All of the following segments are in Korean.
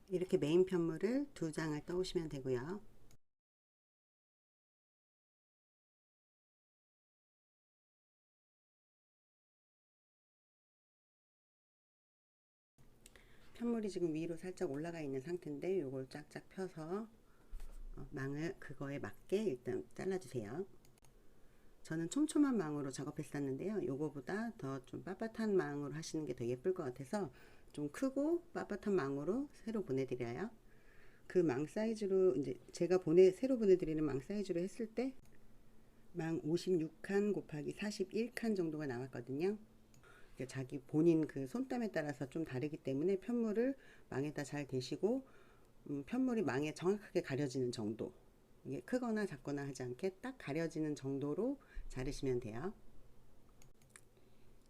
이렇게 메인 편물을 2장을 떠오시면 되고요. 편물이 지금 위로 살짝 올라가 있는 상태인데 요걸 쫙쫙 펴서 망을 그거에 맞게 일단 잘라주세요. 저는 촘촘한 망으로 작업했었는데요. 요거보다 더 좀 빳빳한 망으로 하시는 게 더 예쁠 것 같아서 좀 크고 빳빳한 망으로 새로 보내드려요. 그 망 사이즈로 이제 제가 새로 보내드리는 망 사이즈로 했을 때 망 56칸 곱하기 41칸 정도가 나왔거든요. 자기 본인 그 손땀에 따라서 좀 다르기 때문에 편물을 망에다 잘 대시고 편물이 망에 정확하게 가려지는 정도, 이게 크거나 작거나 하지 않게 딱 가려지는 정도로 자르시면 돼요.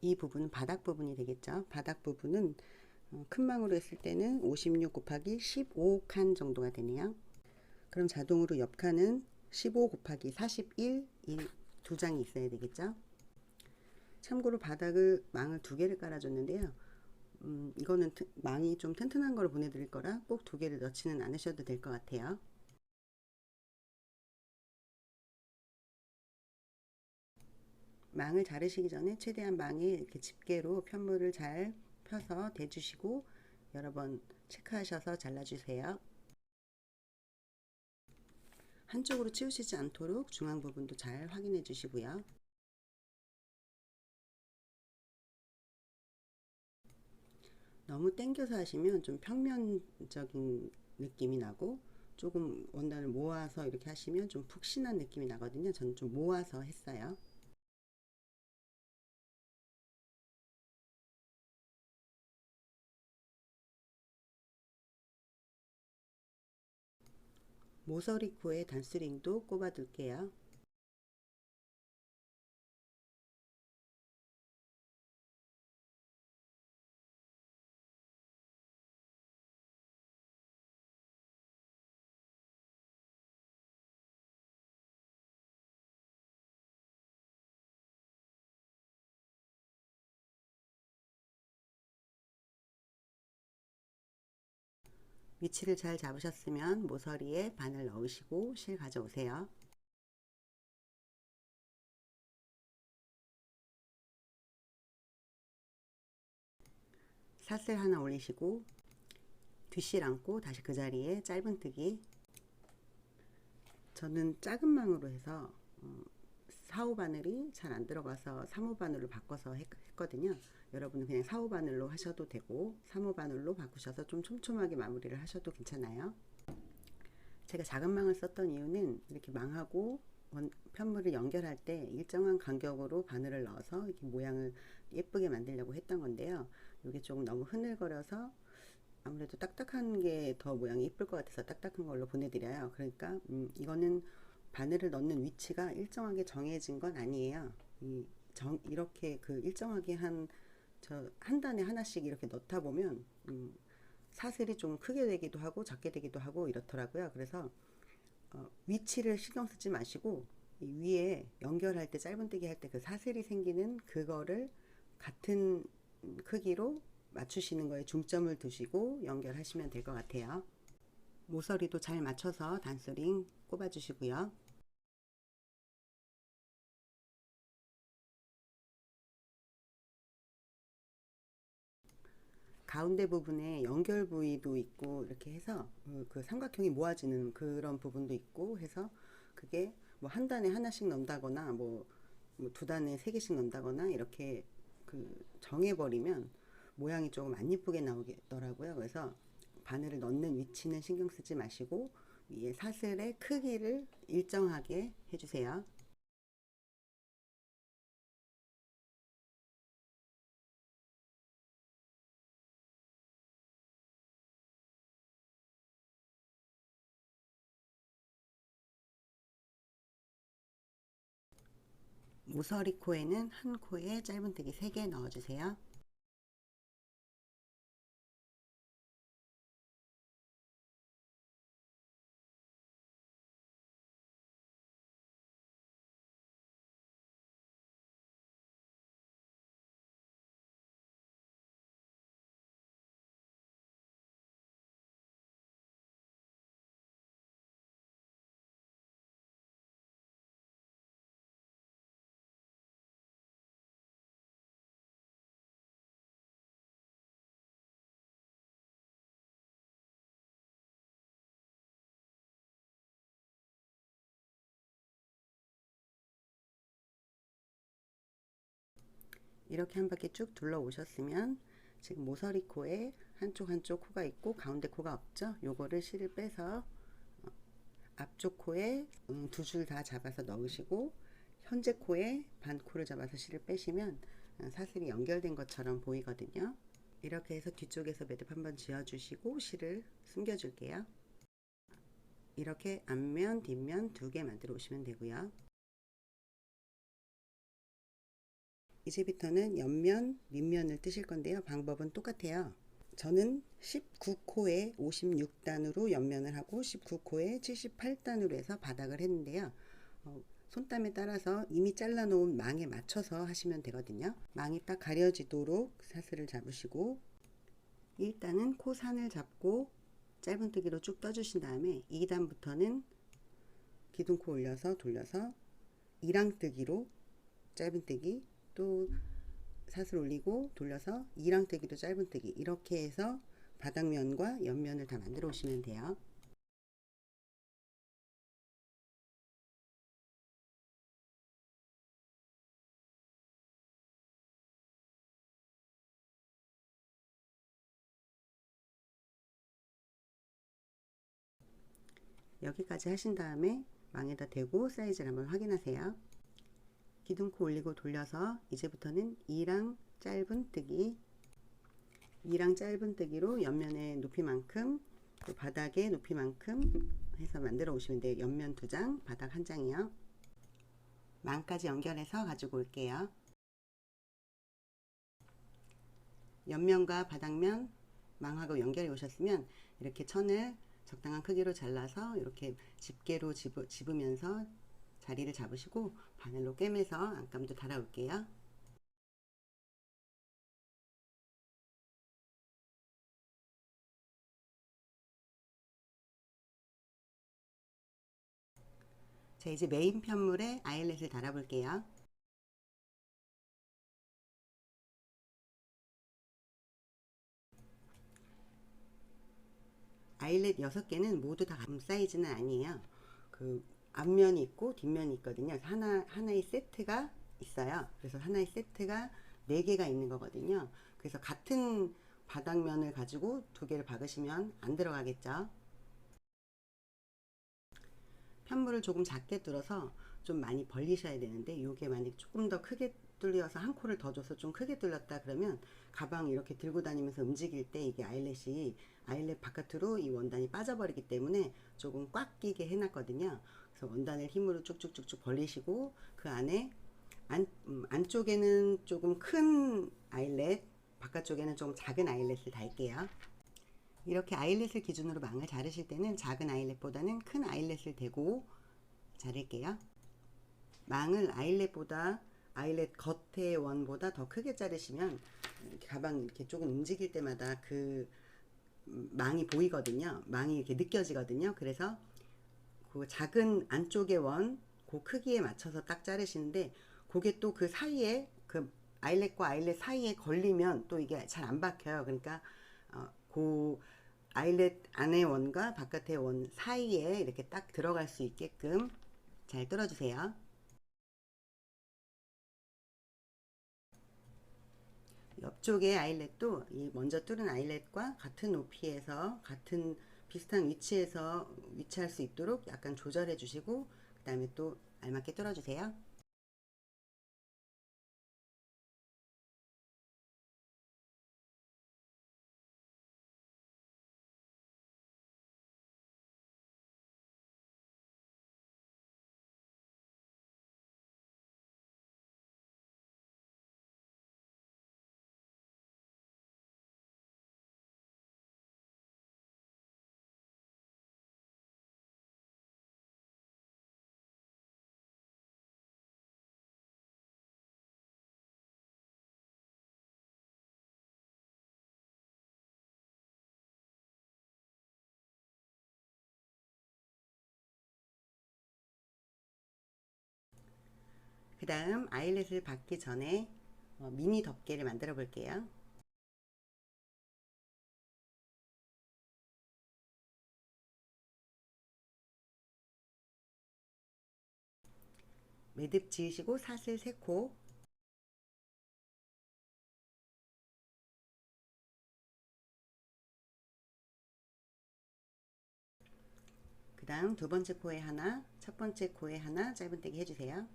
이 부분은 바닥 부분이 되겠죠. 바닥 부분은 큰 망으로 했을 때는 56 곱하기 15칸 정도가 되네요. 그럼 자동으로 옆 칸은 15 곱하기 41, 이 두 장이 있어야 되겠죠. 참고로 바닥을 망을 2개를 깔아줬는데요. 이거는 망이 좀 튼튼한 걸 보내드릴 거라 꼭 2개를 넣지는 않으셔도 될 것 같아요. 망을 자르시기 전에 최대한 망에 이렇게 집게로 편물을 잘 펴서 대주시고 여러 번 체크하셔서 잘라주세요. 한쪽으로 치우치지 않도록 중앙 부분도 잘 확인해 주시고요. 너무 당겨서 하시면 좀 평면적인 느낌이 나고, 조금 원단을 모아서 이렇게 하시면 좀 푹신한 느낌이 나거든요. 저는 좀 모아서 했어요. 모서리 코에 단스링도 꼽아 둘게요. 위치를 잘 잡으셨으면 모서리에 바늘 넣으시고 실 가져오세요. 사슬 하나 올리시고 뒷실 안고 다시 그 자리에 짧은뜨기. 저는 작은 망으로 해서 4, 5바늘이 잘 안 들어가서 3, 5바늘로 바꿔서 했거든요. 여러분은 그냥 4, 5바늘로 하셔도 되고 3, 5바늘로 바꾸셔서 좀 촘촘하게 마무리를 하셔도 괜찮아요. 제가 작은 망을 썼던 이유는 이렇게 망하고 편물을 연결할 때 일정한 간격으로 바늘을 넣어서 이렇게 모양을 예쁘게 만들려고 했던 건데요. 이게 조금 너무 흐늘거려서 아무래도 딱딱한 게 더 모양이 예쁠 것 같아서 딱딱한 걸로 보내드려요. 그러니까 이거는 바늘을 넣는 위치가 일정하게 정해진 건 아니에요. 이렇게 그 일정하게 한 단에 하나씩 이렇게 넣다 보면 사슬이 좀 크게 되기도 하고 작게 되기도 하고 이렇더라고요. 그래서 위치를 신경 쓰지 마시고 이 위에 연결할 때 짧은뜨기 할 때 그 사슬이 생기는 그거를 같은 크기로 맞추시는 거에 중점을 두시고 연결하시면 될 것 같아요. 모서리도 잘 맞춰서 단스링 꼽아 주시고요. 가운데 부분에 연결 부위도 있고 이렇게 해서 그 삼각형이 모아지는 그런 부분도 있고 해서 그게 뭐 한 단에 하나씩 넣는다거나 두 단에 3개씩 넣는다거나 이렇게 정해버리면 모양이 조금 안 예쁘게 나오더라고요. 그래서 바늘을 넣는 위치는 신경 쓰지 마시고 위에 사슬의 크기를 일정하게 해주세요. 모서리 코에는 한 코에 짧은뜨기 3개 넣어주세요. 이렇게 한 바퀴 쭉 둘러 오셨으면 지금 모서리 코에 한쪽 코가 있고 가운데 코가 없죠. 요거를 실을 빼서 앞쪽 코에 두 줄 다 잡아서 넣으시고 현재 코에 반 코를 잡아서 실을 빼시면 사슬이 연결된 것처럼 보이거든요. 이렇게 해서 뒤쪽에서 매듭 한번 지어주시고 실을 숨겨줄게요. 이렇게 앞면 뒷면 두 개 만들어 오시면 되고요. 이제부터는 옆면 밑면을 뜨실 건데요. 방법은 똑같아요. 저는 19코에 56단으로 옆면을 하고 19코에 78단으로 해서 바닥을 했는데요. 손땀에 따라서 이미 잘라 놓은 망에 맞춰서 하시면 되거든요. 망이 딱 가려지도록 사슬을 잡으시고 일단은 코산을 잡고 짧은뜨기로 쭉 떠주신 다음에 2단부터는 기둥코 올려서 돌려서 2랑뜨기로 짧은뜨기, 또 사슬 올리고 돌려서 2랑뜨기로 짧은뜨기, 이렇게 해서 바닥면과 옆면을 다 만들어 오시면 돼요. 여기까지 하신 다음에 망에다 대고 사이즈를 한번 확인하세요. 기둥코 올리고 돌려서 이제부터는 2랑 짧은뜨기, 2랑 짧은뜨기로 옆면의 높이만큼 또 바닥의 높이만큼 해서 만들어 오시면 돼요. 옆면 2장, 바닥 1장이요. 망까지 연결해서 가지고 올게요. 옆면과 바닥면 망하고 연결해 오셨으면 이렇게 천을 적당한 크기로 잘라서 이렇게 집게로 집으면서 자리를 잡으시고 바늘로 꿰매서 안감도 달아 올게요. 자, 이제 메인 편물에 아이렛을 달아 볼게요. 아이렛 6개는 모두 다 같은 사이즈는 아니에요. 그 앞면이 있고 뒷면이 있거든요. 하나의 세트가 있어요. 그래서 하나의 세트가 4개가 있는 거거든요. 그래서 같은 바닥면을 가지고 2개를 박으시면 안 들어가겠죠. 편물을 조금 작게 뚫어서 좀 많이 벌리셔야 되는데, 요게 만약 조금 더 크게 뚫려서 한 코를 더 줘서 좀 크게 뚫렸다 그러면 가방 이렇게 들고 다니면서 움직일 때 이게 아이렛 바깥으로 이 원단이 빠져버리기 때문에 조금 꽉 끼게 해놨거든요. 그래서 원단을 힘으로 쭉쭉쭉쭉 벌리시고 그 안에 안쪽에는 조금 큰 아이렛, 바깥쪽에는 좀 작은 아이렛을 달게요. 이렇게 아이렛을 기준으로 망을 자르실 때는 작은 아이렛보다는 큰 아이렛을 대고 자를게요. 망을 아이렛 겉의 원보다 더 크게 자르시면 가방 이렇게 조금 움직일 때마다 그 망이 보이거든요. 망이 이렇게 느껴지거든요. 그래서 그 작은 안쪽의 원, 그 크기에 맞춰서 딱 자르시는데, 그게 또 그 사이에 그 아이렛과 아이렛 사이에 걸리면 또 이게 잘 안 박혀요. 그러니까 그 아이렛 안의 원과 바깥의 원 사이에 이렇게 딱 들어갈 수 있게끔 잘 뚫어주세요. 옆쪽의 아이렛도 이 먼저 뚫은 아이렛과 같은 높이에서 같은 비슷한 위치에서 위치할 수 있도록 약간 조절해 주시고 그 다음에 또 알맞게 뚫어주세요. 그 다음 아이렛을 박기 전에 미니 덮개를 만들어 볼게요. 매듭 지으시고 사슬 3코, 다음 두 번째 코에 하나, 첫 번째 코에 하나 짧은뜨기 해주세요.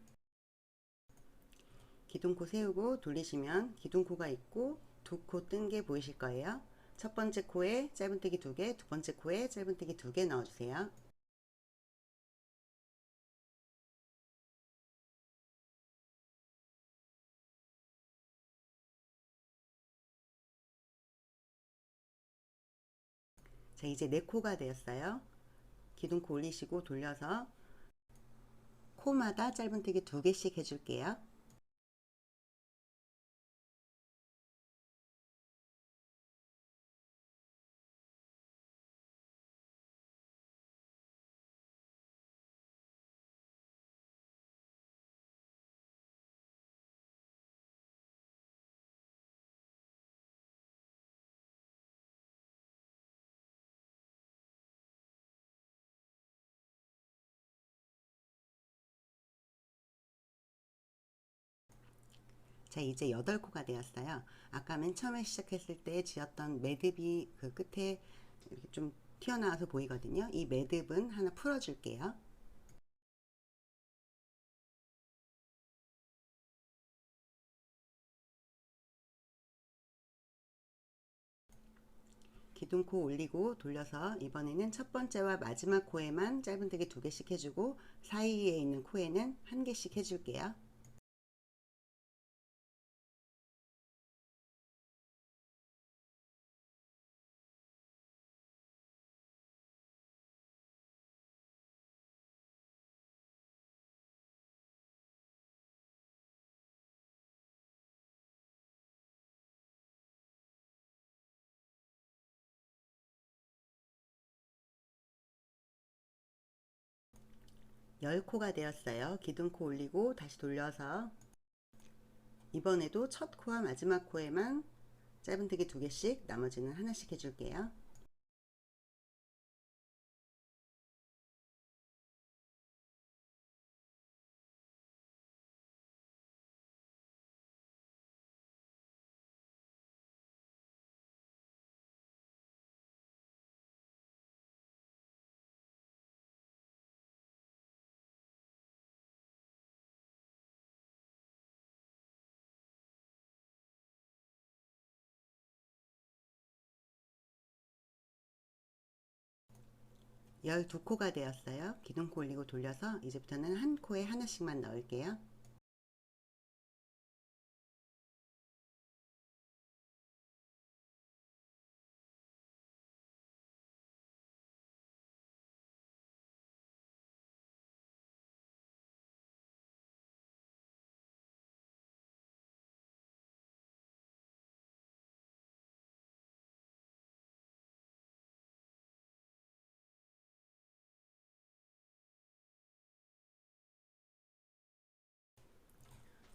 기둥코 세우고 돌리시면 기둥코가 있고 두 코 뜬 게 보이실 거예요. 첫 번째 코에 짧은뜨기 2개, 두 번째 코에 짧은뜨기 2개 넣어주세요. 자, 이제 네 코가 되었어요. 기둥코 올리시고 돌려서 코마다 짧은뜨기 2개씩 해줄게요. 자, 이제 8코가 되었어요. 아까 맨 처음에 시작했을 때 지었던 매듭이 그 끝에 이렇게 좀 튀어나와서 보이거든요. 이 매듭은 하나 풀어줄게요. 기둥코 올리고 돌려서 이번에는 첫 번째와 마지막 코에만 짧은뜨기 2개씩 해주고 사이에 있는 코에는 1개씩 해줄게요. 열 코가 되었어요. 기둥코 올리고 다시 돌려서 이번에도 첫 코와 마지막 코에만 짧은뜨기 2개씩, 나머지는 하나씩 해줄게요. 열 두 코가 되었어요. 기둥코 올리고 돌려서 이제부터는 한 코에 하나씩만 넣을게요.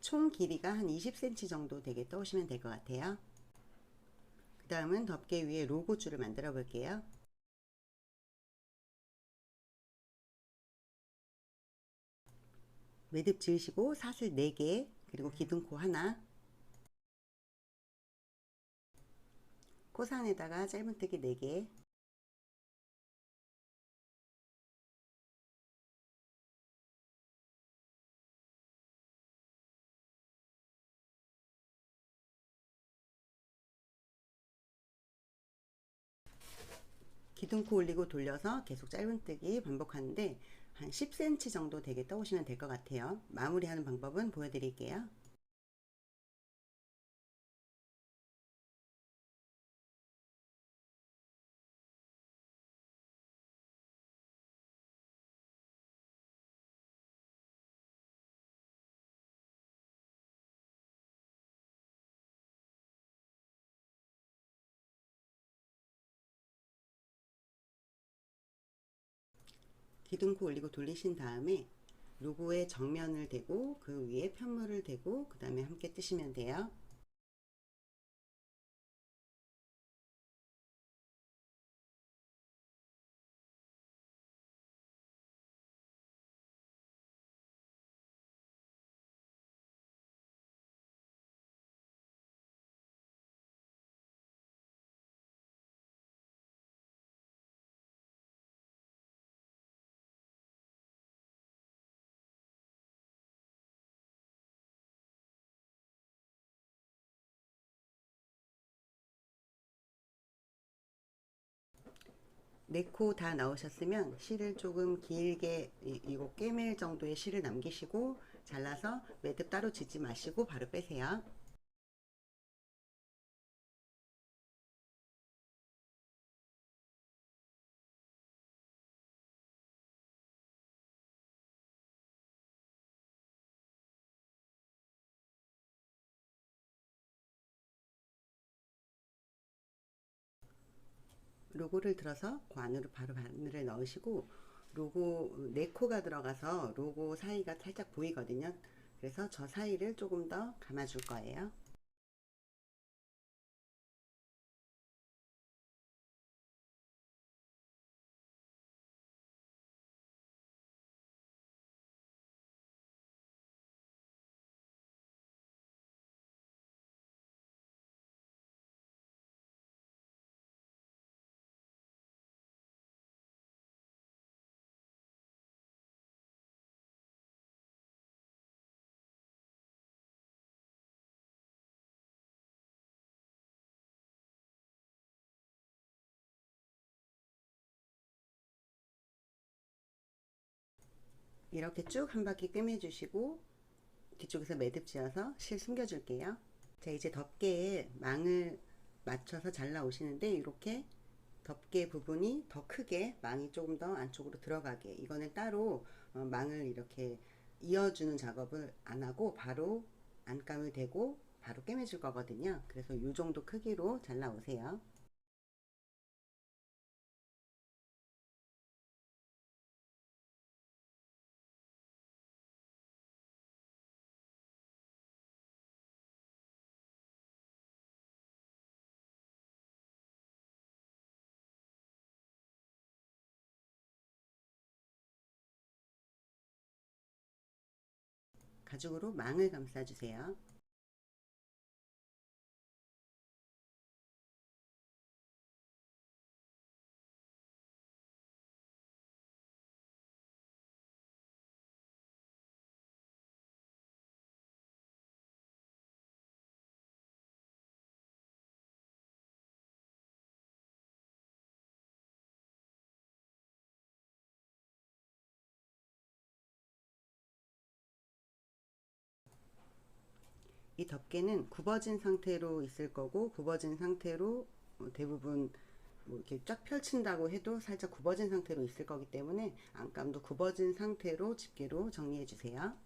총 길이가 한 20cm 정도 되게 떠오시면 될 것 같아요. 그 다음은 덮개 위에 로고 줄을 만들어 볼게요. 매듭 지으시고 사슬 4개, 그리고 기둥코 하나, 코산에다가 짧은뜨기 4개, 기둥코 올리고 돌려서 계속 짧은뜨기 반복하는데 한 10cm 정도 되게 떠오시면 될 것 같아요. 마무리하는 방법은 보여드릴게요. 기둥코 올리고 돌리신 다음에 로고의 정면을 대고 그 위에 편물을 대고 그 다음에 함께 뜨시면 돼요. 네 코 다 넣으셨으면 실을 조금 길게 7개밀 정도의 실을 남기시고 잘라서 매듭 따로 지지 마시고 바로 빼세요. 로고를 들어서 그 안으로 바로 바늘을 넣으시고 로고 네 코가 들어가서 로고 사이가 살짝 보이거든요. 그래서 저 사이를 조금 더 감아줄 거예요. 이렇게 쭉 한 바퀴 꿰매주시고 뒤쪽에서 매듭 지어서 실 숨겨줄게요. 자, 이제 덮개에 망을 맞춰서 잘라 오시는데 이렇게 덮개 부분이 더 크게 망이 조금 더 안쪽으로 들어가게, 이거는 따로 망을 이렇게 이어주는 작업을 안 하고 바로 안감을 대고 바로 꿰매줄 거거든요. 그래서 이 정도 크기로 잘라 오세요. 가죽으로 망을 감싸주세요. 이 덮개는 굽어진 상태로 있을 거고, 굽어진 상태로 대부분 뭐 이렇게 쫙 펼친다고 해도 살짝 굽어진 상태로 있을 거기 때문에 안감도 굽어진 상태로 집게로 정리해 주세요.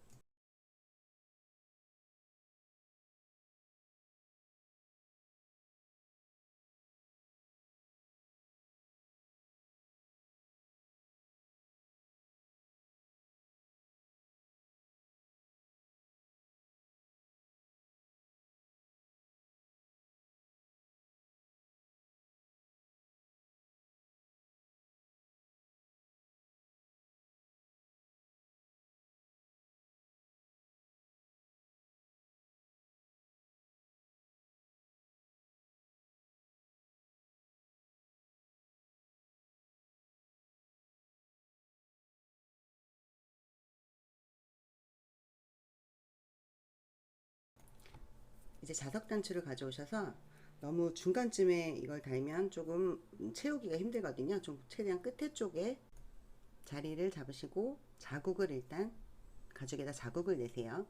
이제 자석 단추를 가져오셔서, 너무 중간쯤에 이걸 달면 조금 채우기가 힘들거든요. 좀 최대한 끝에 쪽에 자리를 잡으시고 자국을 일단 가죽에다 자국을 내세요.